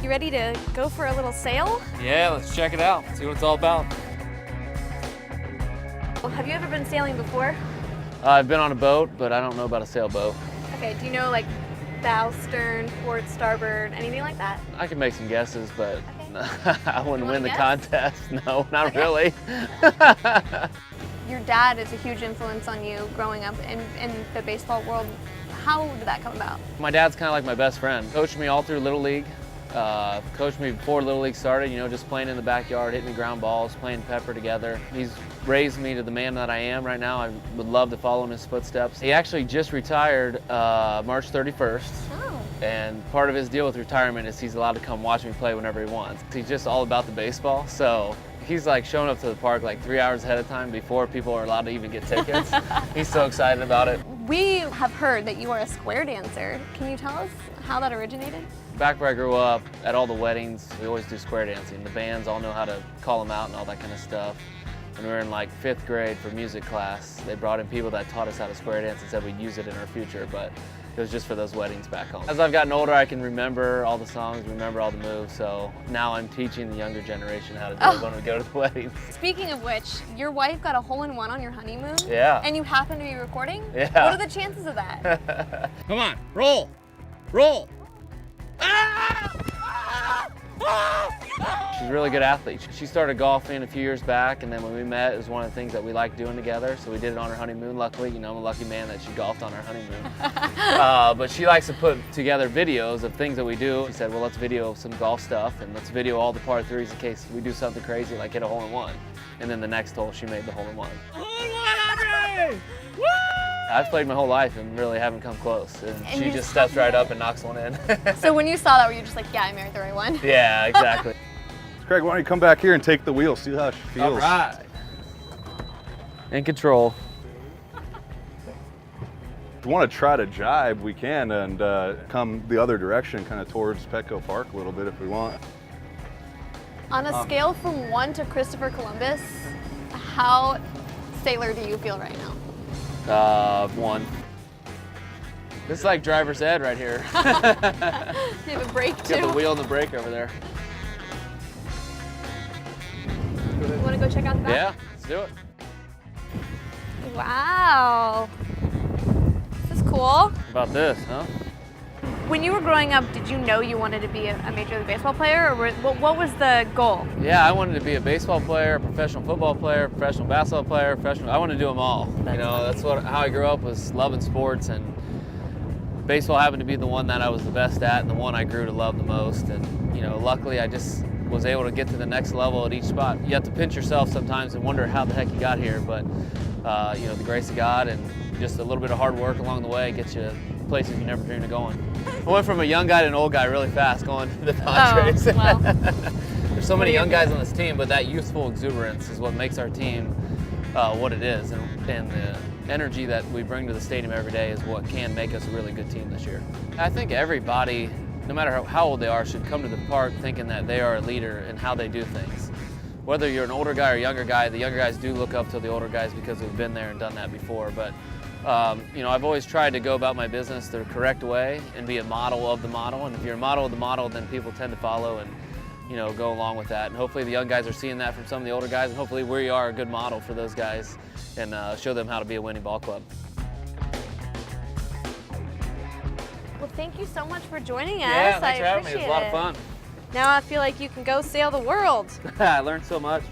You ready to go for a little sail? Yeah, let's check it out, see what it's all about. Well, have you ever been sailing before? I've been on a boat, but I don't know about a sailboat. Okay, do you know like bow, stern, port, starboard, anything like that? I can make some guesses, but Okay. I wouldn't win the guess? contest. No, not Okay. really. Your dad is a huge influence on you growing up in the baseball world. How did that come about? My dad's kind of like my best friend. Coached me all through Little League. Coached me before Little League started, you know, just playing in the backyard, hitting ground balls, playing pepper together. He's raised me to the man that I am right now. I would love to follow in his footsteps. He actually just retired March 31st. Oh. And part of his deal with retirement is he's allowed to come watch me play whenever he wants. He's just all about the baseball, so he's like showing up to the park like 3 hours ahead of time before people are allowed to even get tickets. He's so excited about it. We have heard that you are a square dancer. Can you tell us how that originated? Back where I grew up, at all the weddings, we always do square dancing. The bands all know how to call them out and all that kind of stuff. When we were in like 5th grade for music class, they brought in people that taught us how to square dance and said we'd use it in our future, but it was just for those weddings back home. As I've gotten older, I can remember all the songs, remember all the moves, so now I'm teaching the younger generation how to do it when we go to the weddings. Speaking of which, your wife got a hole-in-one on your honeymoon? Yeah. And you happen to be recording? Yeah. What are the chances of that? Come on, roll, roll. She's a really good athlete. She started golfing a few years back, and then when we met, it was one of the things that we liked doing together, so we did it on her honeymoon. Luckily, you know, I'm a lucky man that she golfed on her honeymoon. But she likes to put together videos of things that we do. She said, well, let's video some golf stuff, and let's video all the par threes in case we do something crazy like hit a hole-in-one. And then the next hole, she made the hole-in-one. I've played my whole life and really haven't come close. And she just steps right up and knocks one in. So when you saw that, were you just like, yeah, I married the right one? Yeah, exactly. Craig, why don't you come back here and take the wheel, see how she feels. All right. In control. If you want to try to jibe, we can, and come the other direction, kind of towards Petco Park a little bit if we want. On a scale from 1 to Christopher Columbus, how sailor do you feel right now? 1. This is like driver's ed right here. You have a brake too? Got the wheel and the brake over there. You want to go check out the back? Yeah, let's do it. Wow. This is cool. How about this, huh? When you were growing up, did you know you wanted to be a Major League Baseball player, or what was the goal? Yeah, I wanted to be a baseball player, a professional football player, professional basketball player, I wanted to do them all. That's how I grew up, was loving sports, and baseball happened to be the one that I was the best at and the one I grew to love the most. And, you know, luckily I just was able to get to the next level at each spot. You have to pinch yourself sometimes and wonder how the heck you got here, but, you know, the grace of God and just a little bit of hard work along the way gets you places you never dreamed of going. I went from a young guy to an old guy really fast going to the Padres. Oh, wow. There's so many young guys on this team, but that youthful exuberance is what makes our team what it is, and the energy that we bring to the stadium every day is what can make us a really good team this year. I think everybody, no matter how old they are, should come to the park thinking that they are a leader in how they do things. Whether you're an older guy or a younger guy, the younger guys do look up to the older guys because we've been there and done that before. But you know, I've always tried to go about my business the correct way and be a model of the model. And if you're a model of the model, then people tend to follow and, you know, go along with that. And hopefully the young guys are seeing that from some of the older guys, and hopefully we are a good model for those guys and show them how to be a winning ball club. Well, thank you so much for joining us. Yeah, thanks for I having me. It was a lot of appreciate fun. Now I feel like you can go sail the world. I learned so much.